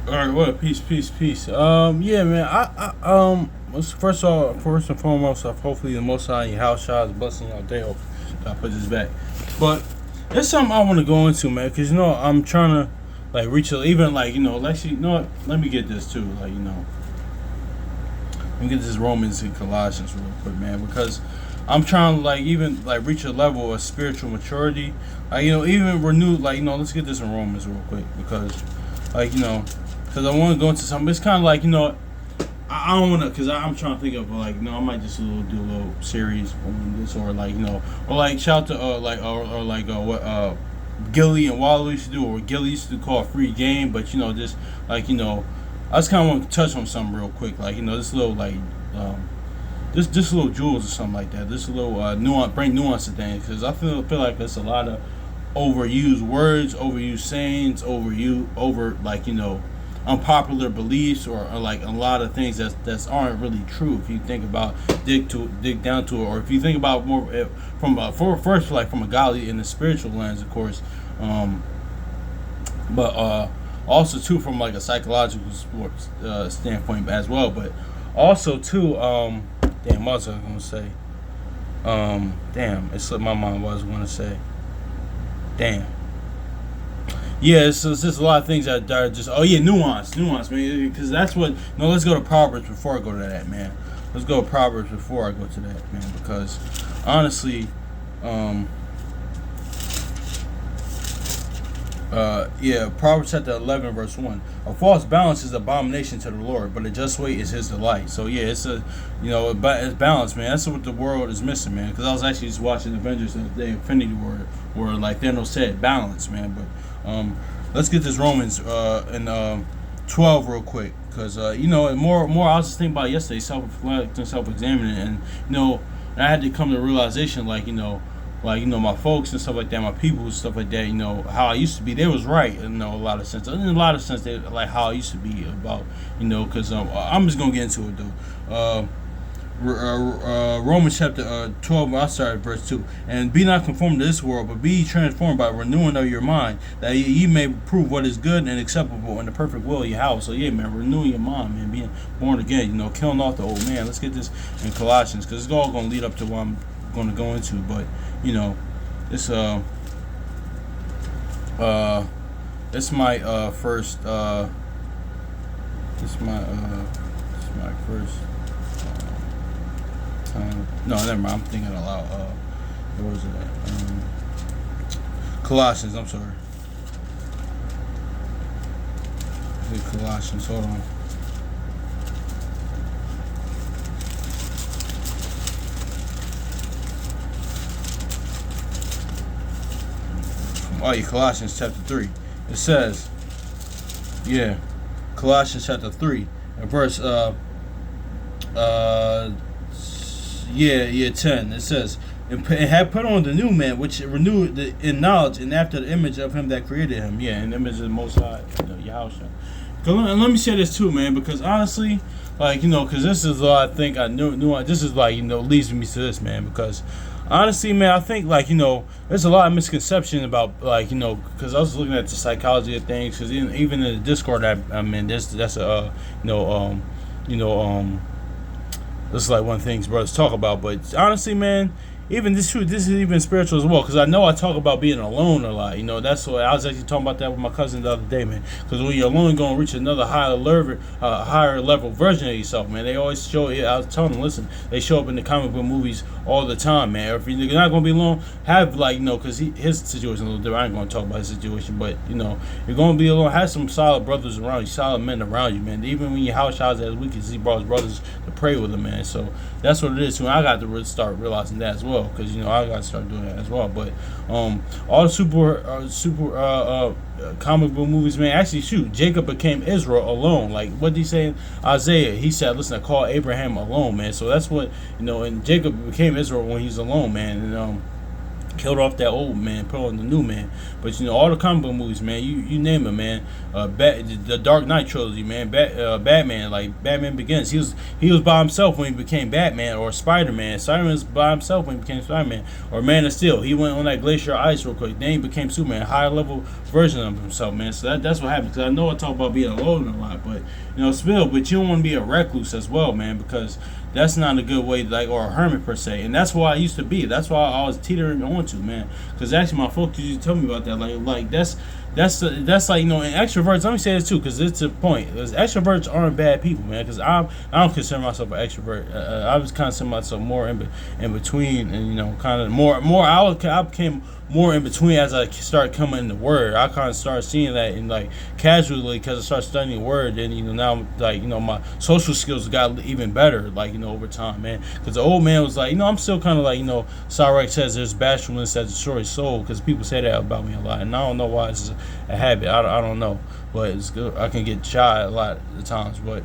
All right, what? Peace. Yeah, man. First and foremost, hopefully the Most High in your house shines blessing your day. Hope I put this back, but it's something I want to go into, man. Cause I'm trying to like reach even like let's you know what? Let me get this too, like let me get this Romans and Colossians real quick, man, because I'm trying to like even like reach a level of spiritual maturity, like even renew like let's get this in Romans real quick because like because I want to go into something. It's kind of like I don't want to because I'm trying to think of like I might just do a little series on this or like or like shout to like or like what Gilly and Wallow used to do or Gilly used to call a free game, but just like I just kind of want to touch on something real quick, like this little like just little jewels or something like that. This little nuance, bring nuance to things because I feel like there's a lot of overused words, overused sayings, over like unpopular beliefs or like a lot of things that aren't really true if you think about dig down to it, or if you think about more from first like from a godly and a spiritual lens, of course, but also too from like a psychological sports standpoint as well, but also too damn, what was I gonna say? Damn, it slipped my mind what I was gonna say. Damn. Yeah, it's just a lot of things that are just nuance, man. Because that's what. No, let's go to Proverbs before I go to that, man. Let's go to Proverbs before I go to that, man. Because honestly, um, yeah, Proverbs chapter 11, verse 1. A false balance is abomination to the Lord, but a just weight is His delight. So yeah, it's it's balance, man. That's what the world is missing, man. Because I was actually just watching Avengers the other day, Infinity War, where like Thanos said balance, man. But let's get this Romans in 12 real quick, because more I was just thinking about it yesterday, self-reflecting, self-examining, and I had to come to the realization, like my folks and stuff like that, my people and stuff like that, how I used to be, they was right in a lot of sense. In a lot of sense, they like how I used to be about, because I'm just gonna get into it though. Romans chapter 12, I started verse 2. And be not conformed to this world, but be ye transformed by renewing of your mind, that ye may prove what is good and acceptable and the perfect will of your house. So yeah, man, renewing your mind, man, being born again, killing off the old man. Let's get this in Colossians, because it's all going to lead up to what I'm going to go into. But it's it's my first it's my first time. No, never mind. I'm thinking aloud. What was it? Colossians. I'm sorry. Colossians. Hold on. Oh, yeah, Colossians chapter 3. It says, yeah, Colossians chapter 3 and verse 10. It says, and have put on the new man, which renewed in knowledge and after the image of him that created him. Yeah, in the image of the Most High, Yahusha. And let me say this too, man, because honestly, like because this is what I think I knew. This is like leads me to this, man, because honestly, man, I think like there's a lot of misconception about like because I was looking at the psychology of things, because even in the Discord I'm in, that's a this is like one of the things brothers talk about. But honestly, man, even this is even spiritual as well, because I know I talk about being alone a lot. That's what I was actually talking about that with my cousin the other day, man. Because when you're alone, you're gonna reach another higher level version of yourself, man. They always show it. I was telling them, listen, they show up in the comic book movies all the time, man. If you're not gonna be alone, have because his situation a little different. I ain't gonna talk about his situation, but you're gonna be alone. Have some solid brothers around you, solid men around you, man. Even when your house shots as weak as he brought his brothers to pray with him, man. So that's what it is. So I got to start realizing that as well, because I got to start doing that as well. But all the super comic book movies, man. Actually, shoot, Jacob became Israel alone. Like what did he say in Isaiah? He said, "Listen, I call Abraham alone, man." So that's what and Jacob became Israel when he's alone, man. And killed off that old man, put on the new man. But all the comic book movies, man, you name it, man. The Dark Knight trilogy, man. Batman, like Batman Begins. He was by himself when he became Batman, or Spider Man. Spider Man was by himself when he became Spider Man, or Man of Steel. He went on that glacier ice real quick. Then he became Superman, a higher level version of himself, man. So that's what happens. Cause I know I talk about being alone a lot, but still, but you don't want to be a recluse as well, man, because that's not a good way, like, or a hermit per se, and that's why I used to be. That's why I was teetering onto, man. Because actually, my folks used to tell me about that. Like that's like and extroverts. Let me say this too, because it's a point. Because extroverts aren't bad people, man. Because I don't consider myself an extrovert. I was consider myself more in between, and kind of more. I became more in between as I start coming in the word. I kind of started seeing that in like casually because I started studying the word, and now like my social skills got even better like over time, man. Because the old man was like I'm still kind of like Cyrus says there's bashfulness that destroys soul, because people say that about me a lot, and I don't know why it's a habit. I don't know, but it's good. I can get shy a lot of the times, but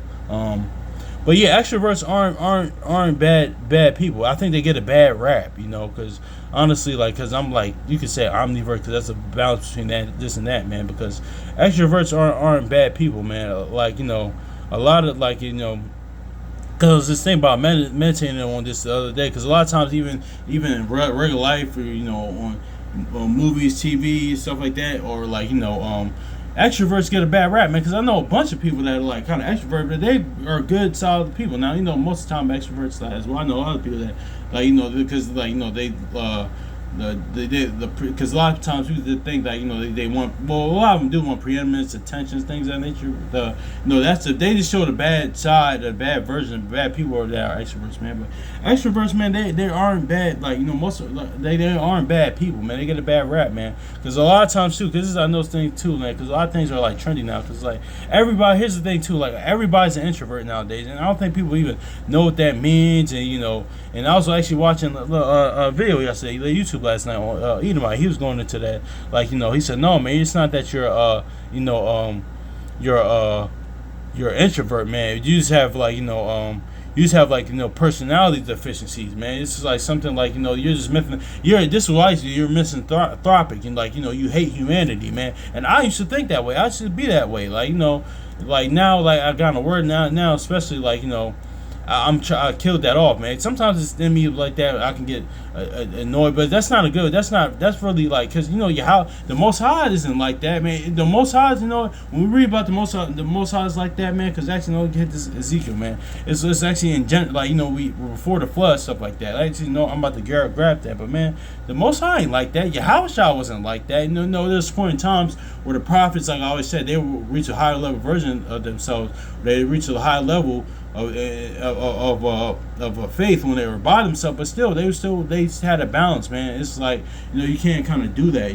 yeah, extroverts aren't bad people. I think they get a bad rap, because honestly, because I'm like, you could say omnivert, because that's a balance between this and that, man. Because extroverts aren't bad people, man. A lot of because this thing about meditating on this the other day, because a lot of times even in regular life, or on movies, TV, stuff like that, or extroverts get a bad rap, man, because I know a bunch of people that are like kind of extrovert, but they are good, solid people. Now, most of the time extroverts as well. I know other people that because because a lot of times people think that they want, well, a lot of them do want preeminence, attention, things of that nature. They just show the bad side, the bad version of bad people that are extroverts, man. But extroverts, man, they aren't bad. They aren't bad people, man. They get a bad rap, man. Because a lot of times too, because I know this thing too, man. Because a lot of things are like trendy now. Because everybody, here's the thing too, everybody's an introvert nowadays, and I don't think people even know what that means, and And I was actually watching a video yesterday, YouTube last night on Edomite. He was going into that, he said, no, man, it's not that you're an introvert, man. You just have personality deficiencies, man. It's just like something you're just missing. This is why you're misanthropic, and you hate humanity, man. And I used to think that way. I used to be that way, now, I got a word now, especially I killed that off, man. Sometimes it's in me like that. I can get annoyed, but that's not a good. That's really because the Most High isn't like that, man. The Most High, when we read about the Most High is like that, man. Because actually, get this Ezekiel, man. It's actually in we before the flood, stuff like that. I'm about to grab that, but man, the Most High ain't like that. Yahushua wasn't like that. There's point in times where the prophets, like I always said, they will reach a higher level version of themselves. They reach a high level of a faith when they were by themselves, but still they had a balance, man. It's like you can't kind of do that,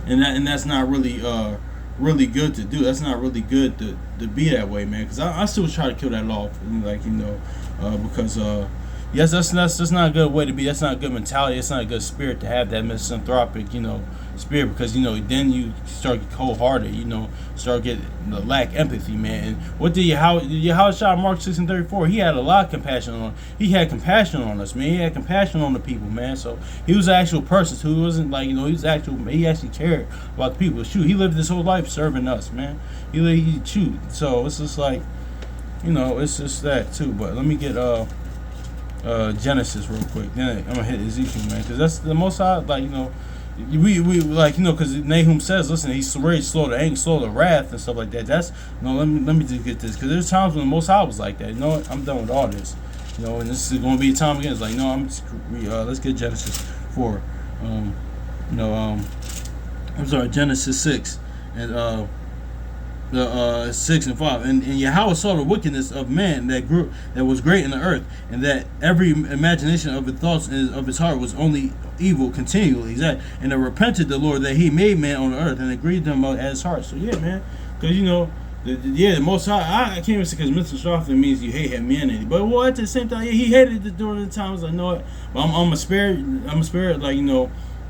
and that's not really really good to do. That's not really good to be that way, man. Because I still try to kill that off, because yes, that's not a good way to be. That's not a good mentality. It's not a good spirit to have, that misanthropic, spirit, because then you start get cold-hearted, start getting lack empathy, man. And what did Yahushua, Mark 6:34? He had a lot of compassion on. He had compassion on us, man. He had compassion on the people, man. So he was an actual person. So he wasn't he actually cared about the people. Shoot, he lived his whole life serving us, man. He So it's just it's just that too. But let me get Genesis real quick. Then I'm gonna hit Ezekiel, man, because that's the most we because Nahum says, listen, he's very slow to anger, slow to wrath, and stuff like that. That's let me just get this, because there's times when the Most High was like that. What? I'm done with all this. And this is going to be a time again. It's like, no, let's get Genesis 4. I'm sorry, Genesis 6 and 6 and 5, and Yahweh saw the wickedness of man that was great in the earth, and that every imagination of his thoughts and of his heart was only evil continually. And it repented the Lord that he made man on the earth, and agreed them at his heart. So yeah, man, because the Most High, I can't even say, because misanthropy means you hate humanity, but at the same time, he hated it during the times. I know it, but I'm a spirit,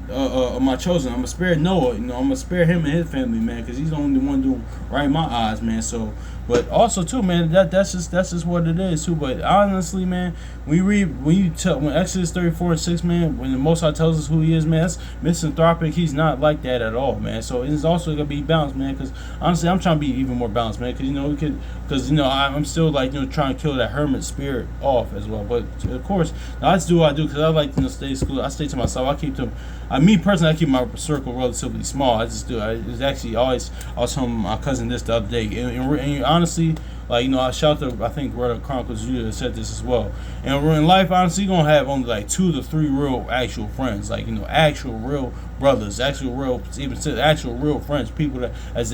my chosen. I'm gonna spare Noah. You know, I'm gonna spare him and his family, man, because he's the only one doing right in my eyes, man. So, but also too, man, that's just what it is too. But honestly, man, when Exodus 34:6, man, when the Most High tells us who He is, man, that's misanthropic. He's not like that at all, man. So it's also gonna be balanced, man. Because honestly, I'm trying to be even more balanced, man. Because I'm still like trying to kill that hermit spirit off as well. But of course, I just do what I do because I like stay school. I stay to myself. I keep them. Me personally, I keep my circle relatively small. I just do. It's actually always. I was telling my cousin this the other day, and honestly, like I shout to I think Brother Chronicles Judah said this as well. And in life, honestly, you're gonna have only like 2 to 3 real actual friends, like actual real brothers, actual real actual real friends, people that's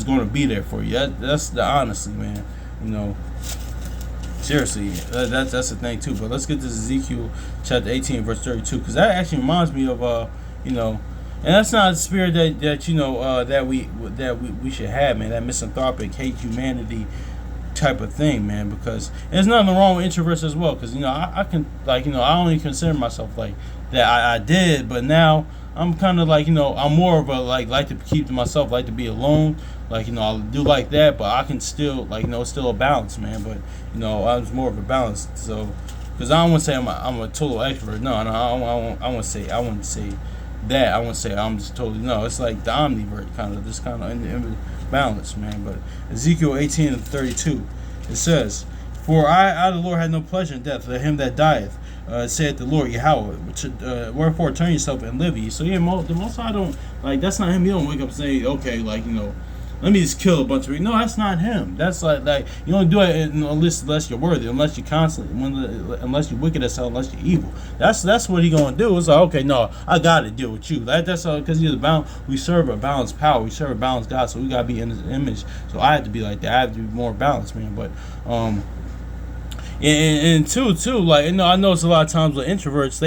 gonna be there for you. That's the honesty, man. You know. Seriously, that's the thing too. But let's get to Ezekiel chapter 18, verse 32, because that actually reminds me of and that's not a spirit that we should have, man. That misanthropic, hate humanity type of thing, man. Because there's nothing wrong with introverts as well. Because I can I only consider myself like that. I did, but now I'm kind of like I'm more of a like to keep to myself, like to be alone. Like I do like that, but I can still it's still a balance, man. But I was more of a balance. So because I don't want to say I'm a total extrovert. No, I wouldn't say that. I wouldn't say I'm just totally no. It's like the omnivert kind of, just kind of in balance, man. But Ezekiel 18:32, it says, "For I the Lord had no pleasure in death, for him that dieth. Saith the Lord Yahweh, wherefore turn yourself and live ye." So yeah, the most I don't like. That's not him. You don't wake up and say, okay, let me just kill a bunch of people. No, that's not him. That's like you don't do it unless you're worthy, unless you're unless you're wicked as hell, unless you're evil. That's what he gonna do. It's like, okay, no, I gotta deal with you. That's because he's bound. We serve a balanced power. We serve a balanced God, so we gotta be in His image. So I have to be like that. I have to be more balanced, man. But and two, like I know it's a lot of times with introverts,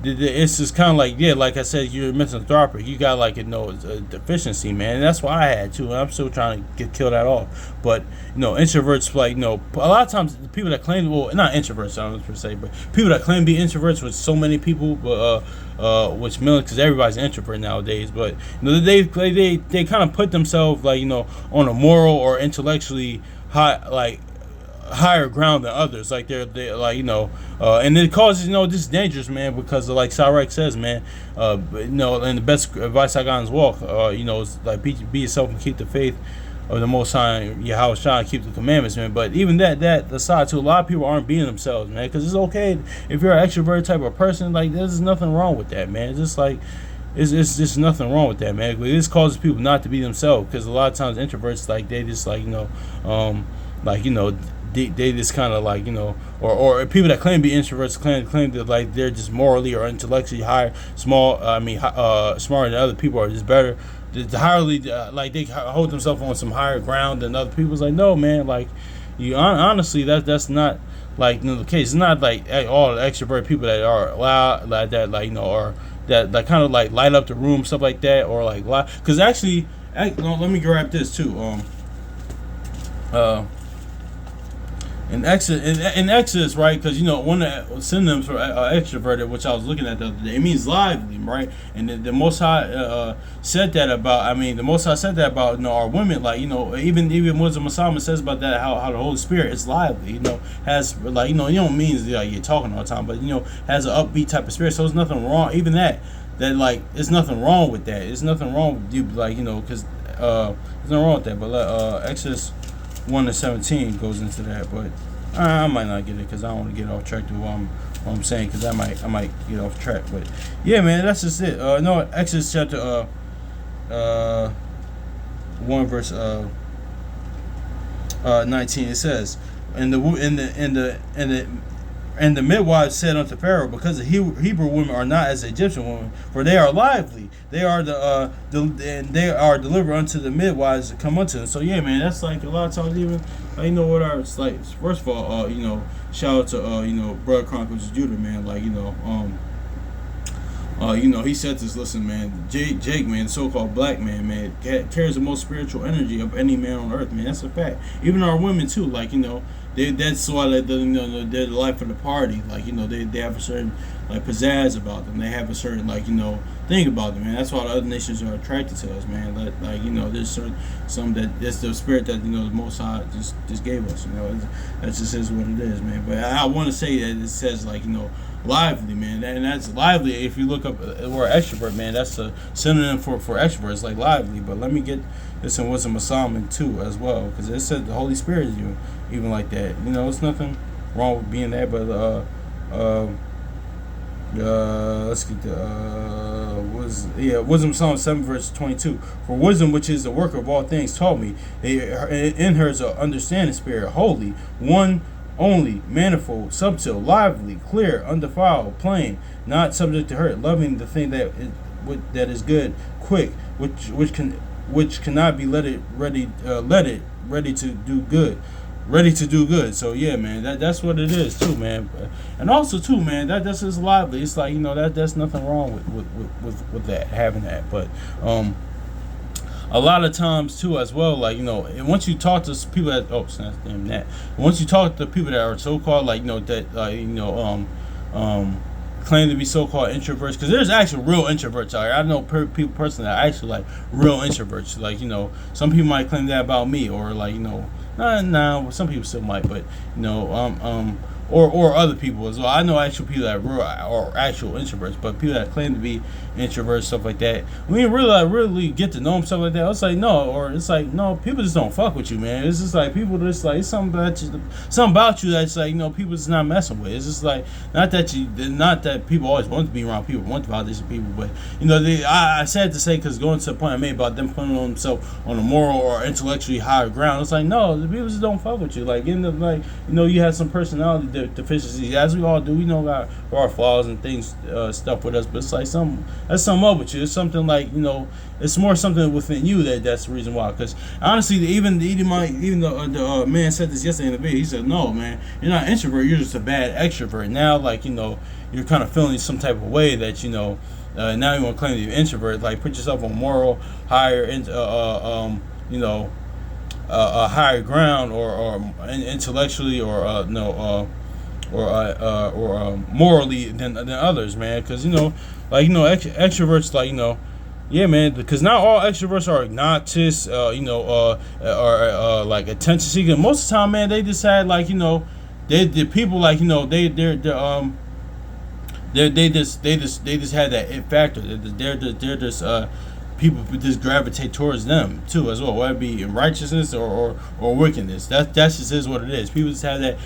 it's just kind of like, yeah, like I said, you're misanthropic. You got a deficiency, man. And that's what I had too. And I'm still trying to kill that off. But introverts, a lot of times the people that claim, well, not introverts, I don't per se, but people that claim to be introverts with so many people, which because everybody's an introvert nowadays. But they kind of put themselves on a moral or intellectually higher ground than others, like they're and it causes this is dangerous, man, because like Cyrek says, man, and the best advice I got is walk, is like be yourself and keep the faith of the Most High Yahweh Shai, keep the commandments, man. But even that aside too, a lot of people aren't being themselves, man, because it's okay if you're an extrovert type of person, like there's nothing wrong with that, man. It's just like it's just nothing wrong with that, man. But this causes people not to be themselves, because a lot of times introverts they just they just kind of or people that claim to be introverts claim that they're just morally or intellectually higher, smarter than other people, or just better, they hold themselves on some higher ground than other people. It's like, no, man, honestly that's not the case. It's not like all the extrovert people that are loud like that, or that kind of light up the room, stuff like that, or because actually, let me grab this too. In Exodus, right? Because one of the synonyms for extroverted, which I was looking at the other day, it means lively, right? And the Most High said that about. The Most High said that about our women, even Muslim Muhammad says about that how the Holy Spirit is lively, has you don't mean you're talking all the time, but has an upbeat type of spirit. So there's nothing wrong, even that there's nothing wrong with that. There's nothing wrong with you, because there's nothing wrong with that. But Exodus 1:17 goes into that, but I might not get it because I don't want to get off track to what I'm saying, because I might get off track. But yeah, man, that's just it. Exodus chapter 1 verse 19, it says, and the midwives said unto Pharaoh, because the Hebrew women are not as Egyptian women, for they are lively. They are they are delivered unto the midwives that come unto them. So yeah, man, that's a lot of times even what our first of all, shout out to Brother Chronicles Judah, man, He said this. Listen, man, Jake, man, the so-called black man, carries the most spiritual energy of any man on earth, man. That's a fact. Even our women too, like that's why they're the life of the party. Like they have a certain like pizzazz about them. They have a certain thing about them, man. That's why the other nations are attracted to us, man. There's some that's the spirit that the Most High just gave us. That just is what it is, man. But I want to say that it says lively, man, and that's lively. If you look up the word extrovert, man, that's a synonym for extrovert. It's like lively. But let me get this in Wisdom of Solomon too as well, because it said the Holy Spirit is even like that. It's nothing wrong with being that, but let's get the Wisdom of Solomon 7 verse 22. For wisdom, which is the worker of all things, taught me. In her is an understanding spirit, holy, one only, manifold, subtle, lively, clear, undefiled, plain, not subject to hurt, loving the thing that is good, quick, which cannot be ready to do good. So yeah, man, that's what it is too, man. And also too, man, that's just lively. It's like that's nothing wrong with that, having that. But a lot of times too as well, and once you talk to people once you talk to people that are so-called claim to be so-called introverts, because there's actual real introverts out here. I know people personally that are actually real introverts. Some people might claim that about me, or no, some people still might, but or other people as well. I know actual people that are actual introverts, but people that claim to be introverts, stuff like that. When you really get to know them, stuff like that, it's like no, or it's like no, people just don't fuck with you, man. It's just like people just it's something about you that's people just not messing with. It's just not that people always want to be around people, want to validate people, but I said to say, because going to the point I made about them putting on themselves on a moral or intellectually higher ground, it's like no, the people just don't fuck with you. You have some personality deficiencies, as we all do. We know about our flaws and things, stuff with us, but it's like that's something up with you. It's something it's more something within you that's the reason why. Because honestly, even the man said this yesterday in the video. He said, "No, man, you're not an introvert. You're just a bad extrovert." Now, you're kind of feeling some type of way that now you want to claim to be an introvert. Put yourself on moral higher, a higher ground, or intellectually, or morally than others, man. Because extroverts, yeah, man. Because not all extroverts are obnoxious, or attention seeking. Most of the time, man, they just had the people they just had that it factor. They're just people just gravitate towards them too as well, whether it be in righteousness or wickedness. That just is what it is. People just have that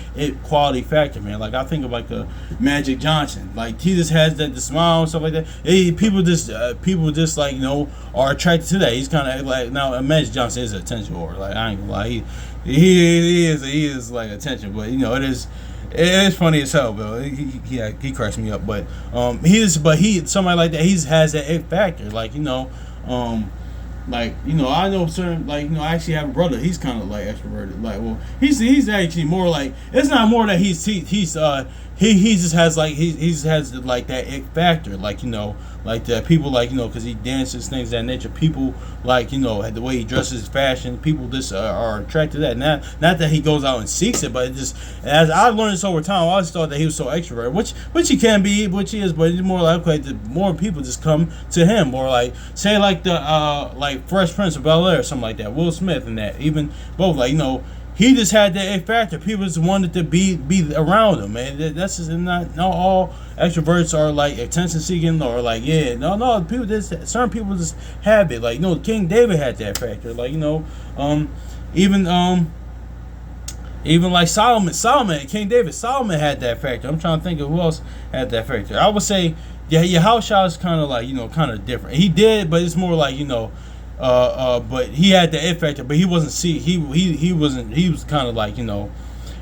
quality factor, man. I think of a Magic Johnson. He just has the smile and stuff like that. People just are attracted to that. He's kind of now Magic Johnson is attention whore. I ain't gonna lie, he is attention, but it is. It is funny as hell, bro. He cracks me up, but somebody like that. He has that it factor, I know certain, I actually have a brother. He's kind of extroverted. He's actually more it's not more that he just has that it factor, that people because he dances, things of that nature. People the way he dresses, fashion. People just are attracted to that. Not that he goes out and seeks it, but it just, as I learned this over time, I always thought that he was so extroverted, which he can be, which he is, but it's more the more people just come to him, or say the Fresh Prince of Bel-Air or something like that, Will Smith, and that even both he just had that it factor. People just wanted to be around him, man. That's just not all extroverts are attention seeking, or no people just, certain people just have it. King David had that factor. Even Solomon, King David, Solomon had that factor. I'm trying to think of who else had that factor. I would say, yeah, your house shot is kind of kind of different. He did, but it's more but he had the it factor, but he wasn't he was kind of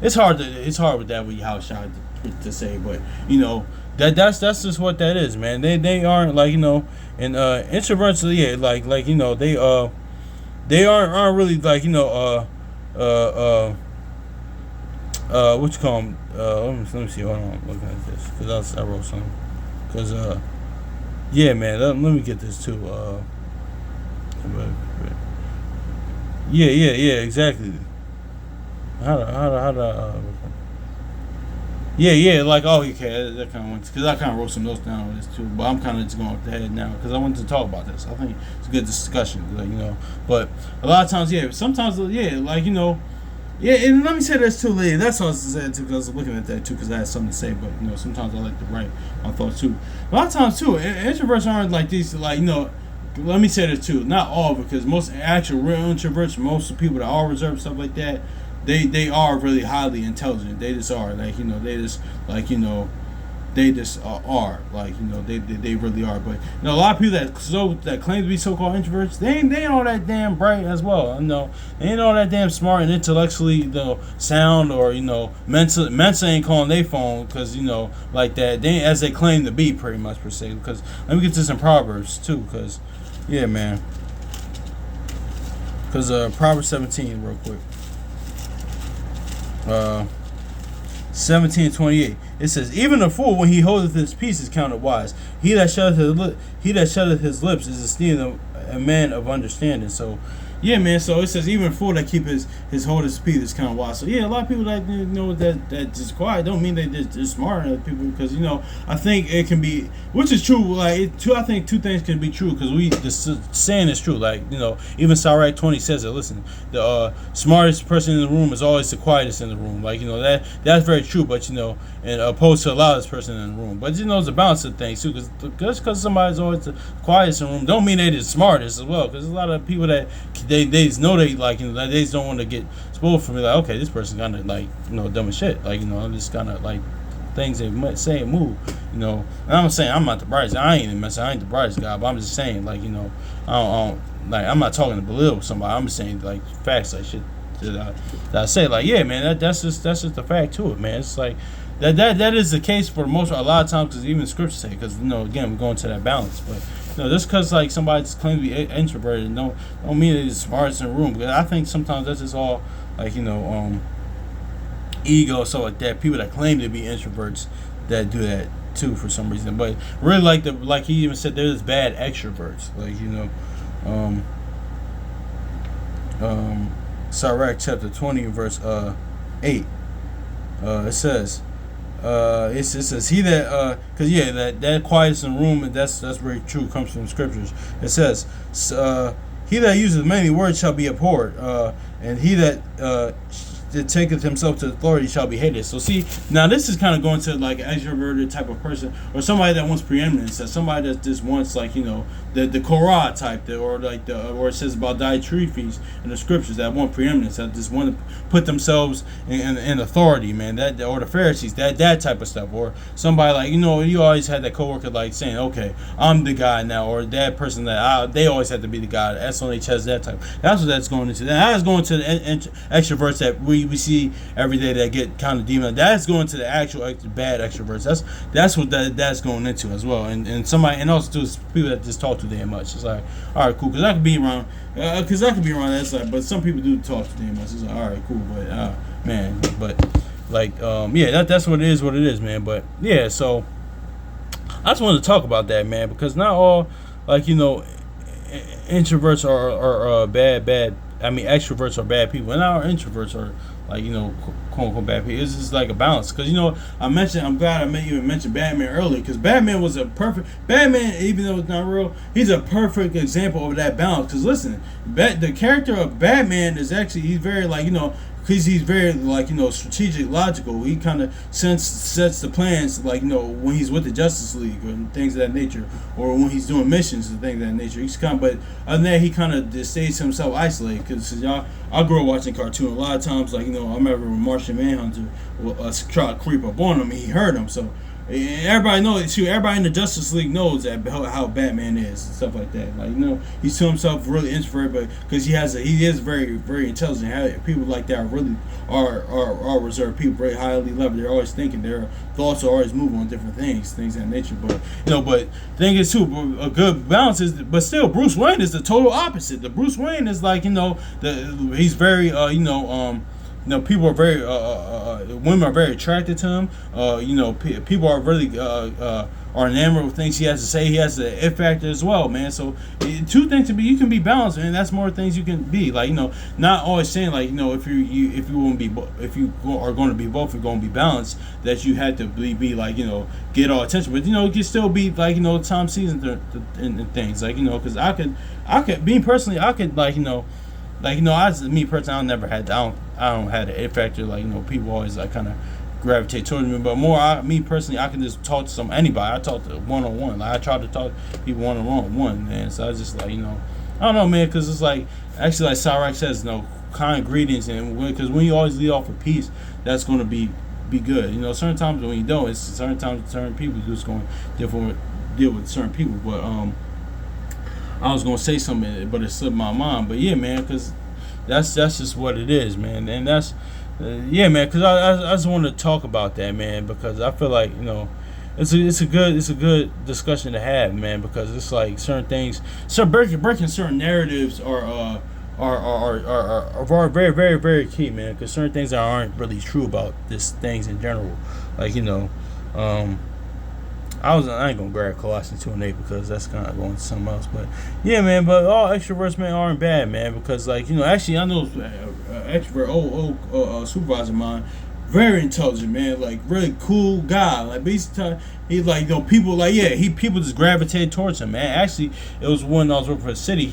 it's hard with that with your house shot to say, but that's just what that is, man. They aren't and introverts, yeah, they aren't really what you call them, let me see, hold on, I'm looking at this because I wrote something, because Yeah, man. Let me get this too. Yeah, exactly. How to yeah, like, oh, okay, that kind of went, because I kind of wrote some notes down on this too, but I'm kind of just going off the head now, because I wanted to talk about this. I think it's a good discussion, like, but a lot of times, yeah, sometimes, yeah, like, yeah, and let me say this too, Lee, that's what I was saying too, because I was looking at that too, because I had something to say, but, sometimes I like to write my thoughts too. A lot of times too, introverts aren't like these, like, let me say this too, not all, because most actual real introverts, most of the people that are reserved, stuff like that, they are really highly intelligent. They just are, like, they just, like, they just are, like, they really are. But a lot of people that claim to be so-called introverts, they ain't all that damn bright as well. They ain't all that damn smart and intellectually sound, or Mensa ain't calling their phone, because like that, they as they claim to be, pretty much, per se. Because let me get to some proverbs too, because yeah, man, because Proverbs 17 real quick. 17:28. It says, "Even a fool, when he holdeth his peace, is counted wise. He that shutteth his lips is esteemed a man of understanding." So, yeah, man. So it says, even a fool that keep his hold his peace is kind of wise. So yeah, a lot of people that that just quiet don't mean they just smarter than people, because I think it can be, which is true. Like I think two things can be true, because the saying is true. Like even Sirach 20 says it. Listen, the smartest person in the room is always the quietest in the room. Like that's very true. But and opposed to the loudest person in the room. But it's a balance of things too. Because just because somebody's always the quietest in the room, don't mean they're the smartest as well. Because a lot of people that they just know they they just don't want to get spoiled for me. Like, okay, this person's kind of like dumb as shit. Like I'm just kind of like things they might say and move. And I'm saying I'm not the brightest. I ain't the brightest guy. But I'm just saying, like I don't like, I'm not talking to belittle somebody. I'm just saying like facts, like shit that I say. Like, yeah, man, that's just the fact to it, man. It's like that is the case for the most part, a lot of times, because even scriptures say, because again, we're going to that balance. But just because like somebody just claims to be introverted don't mean they're the smartest in the room. Because I think sometimes that's just all like ego, so like that, people that claim to be introverts that do that too for some reason. But really, like he even said, there's bad extroverts, like Sirach chapter 20 verse 8. It says it says, he that because that quietest in the room, and that's very true, comes from scriptures. It says he that uses many words shall be abhorred, and he that taketh himself to authority shall be hated. So see, now this is kind of going to like an extroverted type of person, or somebody that wants preeminence, that somebody that just wants like the Korah type, or like or it says about Diotrephes in the scriptures, that want preeminence, that just want to put themselves in authority, man. That, or the Pharisees, that type of stuff, or somebody like you always had that coworker like saying, okay, I'm the guy now, or that person that they always have to be the guy. That's on their chest, that type. That's what that's going into. That's going to the extroverts that we see every day that get kind of demon. That's going to the actual bad extroverts. That's what that's going into as well. And somebody, and also too, people that just talk too damn much. It's like, all right, cool, because I could be around, That's like, but some people do talk too damn much. It's like, all right, cool, but man, but like yeah, that's what it is, man. But yeah, so I just wanted to talk about that, man, because not all like introverts are bad. I mean, extroverts are bad people, and our introverts are like quote unquote bad people. It's just like a balance, because I'm glad I even mentioned Batman earlier, because Batman was a perfect Batman, even though it's not real. He's a perfect example of that balance. Because listen, the character of Batman is actually, he's very like because he's very like strategic, logical. He kind of sets the plans, like when he's with the Justice League and things of that nature, or when he's doing missions and things of that nature. He's but other than that, he kind of just stays himself isolated. Because I grew up watching cartoon. A lot of times, like I remember when Martian Manhunter try to creep up on him, and he hurt him. So everybody knows. Everybody in the Justice League knows that how Batman is and stuff like that. Like he's to himself really introverted, but because he is very very intelligent. People like that really are reserved. People very highly level. They're always thinking. Their thoughts are always moving on different things of that nature. But but the thing is too, a good balance is. But still, Bruce Wayne is the total opposite. The Bruce Wayne is like he's very people are very women are very attracted to him. People are really are enamored with things he has to say. He has the it factor as well, man. So two things to be, you can be balanced, man. That's more things you can be, like, not always saying, like, if you won't be if you are going to be both, you're going to be balanced. That you had to be like, get all attention, but you can still be like, time season and things, like, because I could me personally, I could, like, me personally, I don't have the it factor, like, people always like kind of gravitate towards me, but me personally, I can just talk to anybody. I talk to one on one, like I try to talk to people one on one, man. So I just, like, I don't know, man, because it's like, actually, like Cyrax says, kind greetings, and because when you always lead off with peace, that's going to be good. Certain times when you don't, it's certain times certain people just going to deal with certain people. But I was gonna say something, but it slipped my mind. But yeah, man, because that's just what it is, man. And that's yeah, man. Because I just want to talk about that, man, because I feel like, it's a good discussion to have, man, because it's like certain things, breaking certain narratives are very, very, very key, man. Because certain things that aren't really true about this things in general, like, I ain't gonna grab Colossians 2:8 because that's kind of going to something else. But yeah, man. But all extroverts, man, aren't bad, man. Because, like, actually, I know extrovert, supervisor of mine, very intelligent, man. Like, really cool guy. Like, basically, he's like, people, like, yeah, people just gravitate towards him, man. Actually, it was when I was working for the city.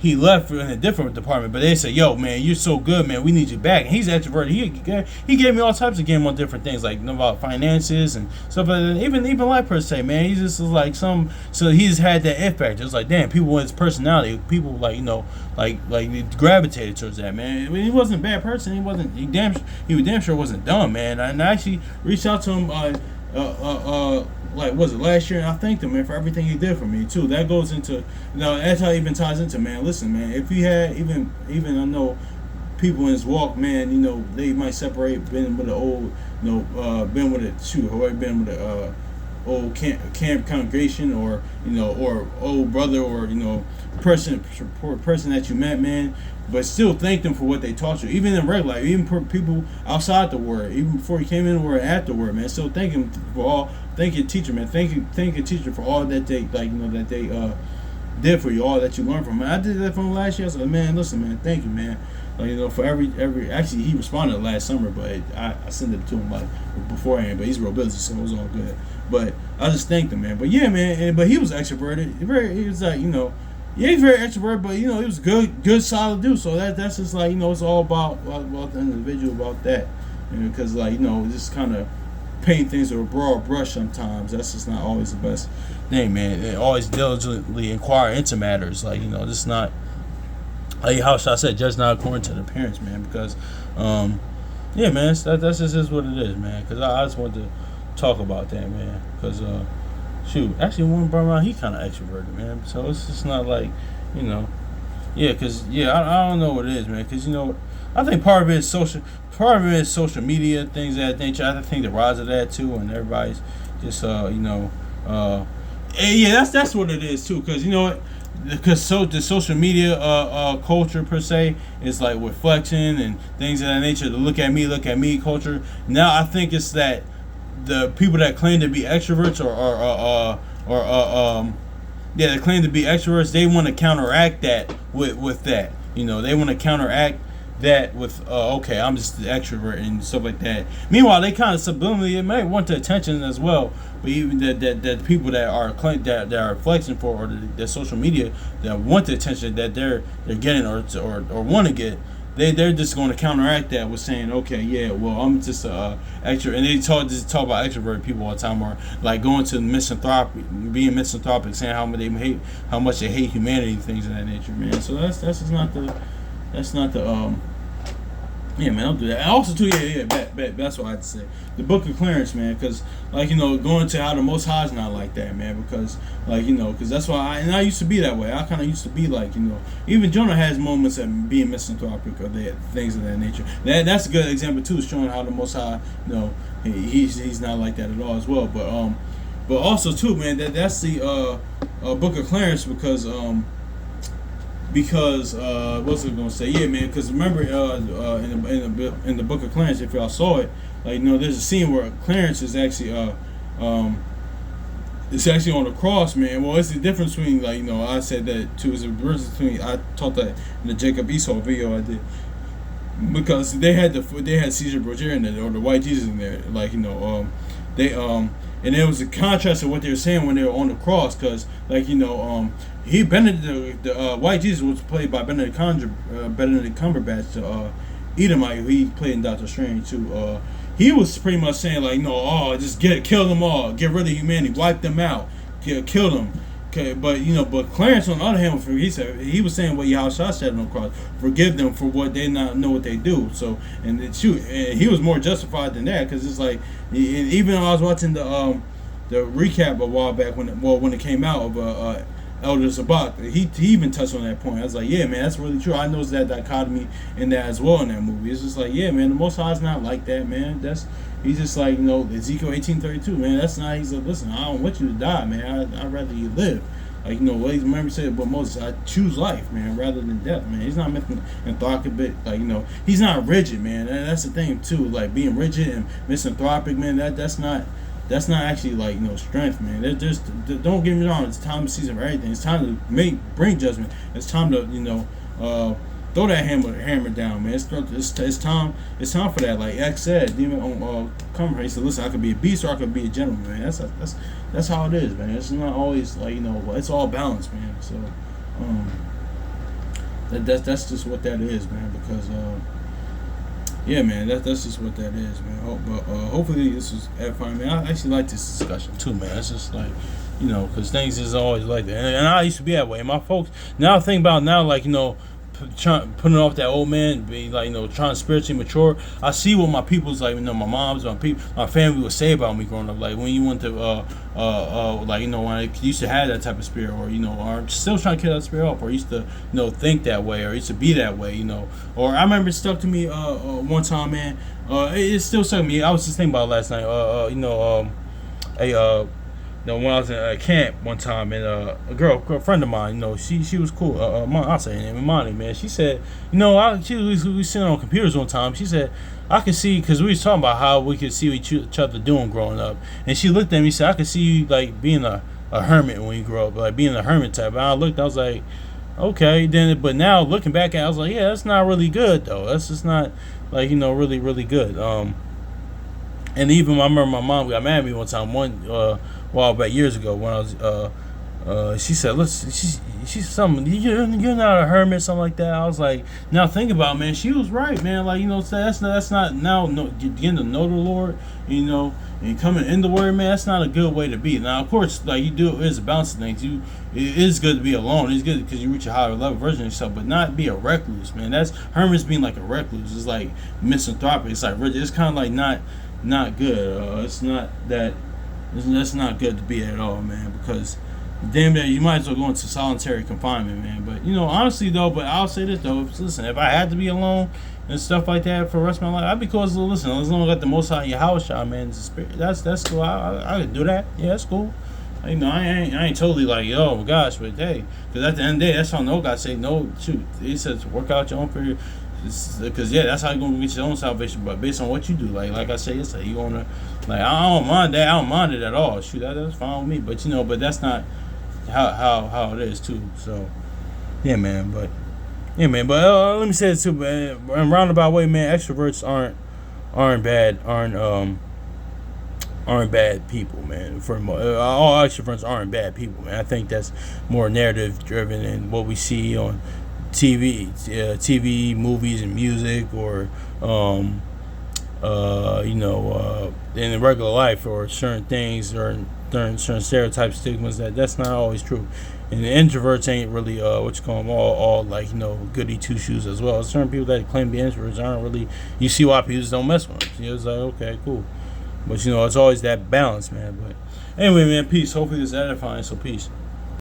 He left in a different department, but they said, "Yo, man, you're so good, man. We need you back." And he's extroverted. He gave me all types of game on different things, like, about finances and stuff like that. Even life per se, man. He just was like so he just had that it factor. It's like, damn, people with his personality, people, like, like gravitated towards that, man. I mean, he wasn't a bad person. He was damn sure wasn't dumb, man. And I actually reached out to him. Like, was it last year? And I thanked him, man, for everything he did for me too. That goes into, that's how it even ties into, man. Listen, man, if he had even I know people in his walk, man, they might separate, been with an old, been with whoever been with a old camp congregation, or or old brother, or person that you met, man. But still thank them for what they taught you, even in regular life, even for people outside the word, even before you came in the word, after the word, man. Still thank him for all. Thank your teacher, man. Thank your teacher for all that they, like, that they did for you, all that you learned from. Man, I did that from last year. I said, man, listen, man, thank you, man. Like, for every actually, he responded last summer, but I sent it to him, like, beforehand. But he's real busy, so it was all good. But I just thanked him, man. But yeah, man. But he was extroverted. He was like, yeah, he's very extroverted, but he was good, solid dude. So that's just like, it's all about the individual, about that, because like, just kind of paint things with a broad brush sometimes. That's just not always the best thing, man. And always diligently inquire into matters, like, just not, like how I said, just not according to the parents, man. Because yeah, man, that's just is what it is, man. Because I just wanted to talk about that, man. Because shoot, actually, one brother around, he kind of extroverted, man. So it's just not like, yeah, because I don't know what it is, man. Because I think part of it is social media, things of that nature. I think the rise of that too, and everybody's just yeah, that's what it is too. Because because the social media culture per se is like with flexing and things of that nature. The look at me culture. Now I think it's that the people that claim to be extroverts yeah, they claim to be extroverts, they want to counteract that with that. They want to counteract that with okay, I'm just an extrovert and stuff like that. Meanwhile, they kind of subliminally, it may want the attention as well. But even that people that are flexing for, or the social media that want the attention that they're getting, or want to get, they're just going to counteract that with saying, okay, yeah, well, I'm just extrovert, and they talk about extroverted people all the time, or like going to being misanthropic, saying how much they hate humanity, things of that nature, man. So that's just not the yeah, man, don't do that. And also too, that's what I had to say. The Book of Clarence, man, because like going to how the Most High is not like that, man, because like because that's why I used to be that way. I kind of used to be like even Jonah has moments of being misanthropic, or things of that nature. That's a good example too, showing how the Most High, he's not like that at all as well. But also too, man, that's the Book of Clarence, because because what was I gonna say? Yeah, man. Because remember, in the book of Clarence, if y'all saw it, like there's a scene where Clarence is actually um, it's actually on the cross, man. Well, it's the difference between I said that too. Is the difference between I taught that in the Jacob Esau video I did because they had Caesar Borgia in there or the white Jesus in there, they and there was a contrast of what they were saying when they were on the cross, because he Benedict the white Jesus was played by Benedict Cumberbatch, the Edomite who he played in Doctor Strange too. He was pretty much saying just kill them all, get rid of humanity, wipe them out, kill them. Okay, but Clarence on the other hand, he was saying what Yahushua said on the cross, forgive them for what they not know what they do. So and he was more justified than that, because it's like, even though I was watching the recap a while back when it came out of Elder Zabak, he even touched on that point. I was like, yeah, man, that's really true. I noticed that dichotomy in that as well in that movie. It's just like, yeah, man, the Most High's not like that, man. He's just like, Ezekiel 18:32, man. That's not. He's like, listen, I don't want you to die, man. I'd rather you live. What he remember said about Moses, I choose life, man, rather than death, man. He's not misanthropic, he's not rigid, man. And that's the thing too, like being rigid and misanthropic, man. That's not actually strength, man. They're just, don't get me wrong. It's time to season for everything. It's time to bring judgment. It's time to throw that hammer down, man. It's time for that. Like X said, demon on come here. He said, listen, I could be a beast or I could be a gentleman, man. That's how it is, man. It's not always it's all balanced, man. So that's just what that is, man. Because yeah, man, that's just what that is, man. But hopefully this is edifying, man. I actually like this discussion too, man. It's just like, because things is always like that, and I used to be that way. My folks, now I think about now, putting off that old man, being trying to spiritually mature. I see what my people's my moms, my family would say about me growing up. Like when you went to when I used to have that type of spirit, or still trying to kill that spirit off, or used to think that way, or used to be that way, Or I remember it stuck to me one time, man. It still stuck to me. I was just thinking about it last night. When I was in camp one time, and a friend of mine, she was cool. I'll say her name, Imani, man. She said, we was sitting on computers one time. She said, I could see, because we was talking about how we could see what each other doing growing up. And she looked at me and said, I could see you being a hermit when you grow up, being a hermit type. And I was like, okay. But now looking back at it, I was like, yeah, that's not really good though. That's just not really, really good. And even I remember my mom got mad at me one time, while back years ago when I was she said, listen, she's something, you're not a hermit, something like that. I was like, now think about it, man, she was right, man. That's not now getting to know the Lord, and coming in the Word, man. That's not a good way to be. Now, of course, it's a balance of things. It is good to be alone. It's good because you reach a higher level version of yourself, but not be a recluse, man. That's hermits being like a recluse. It's like misanthropic. It's like rigid. It's kind of like not good. It's not that. That's not good to be at all, man, because damn that you might as well go into solitary confinement, man. But honestly though, but I'll say this though, listen, if I had to be alone and stuff like that for the rest of my life, I'd be cool. Listen, as long as I got the Most High in your house, man, that's cool. I could do that. Yeah, that's cool. I ain't totally oh my gosh, but hey, because at the end of the day, that's how no God say no. Shoot, he says work out your own period. Because that's how you're gonna get your own salvation, but based on what you do, like I said yesterday, you gonna I don't mind that. I don't mind it at all. Shoot, that's fine with me. But but that's not how it is too. So yeah, man. But let me say it too, man. In roundabout way, man. Extroverts aren't bad people, man. For all extroverts aren't bad people, man. I think that's more narrative driven than what we see on TV, movies, and music, or in regular life, or certain things, or certain stereotypes, stigmas. That's not always true. And the introverts ain't really all goody two shoes as well. Certain people that claim to be introverts aren't really. You see why people don't mess with them. It's like, okay, cool, but it's always that balance, man. But anyway, man, peace. Hopefully, this is edifying. So peace.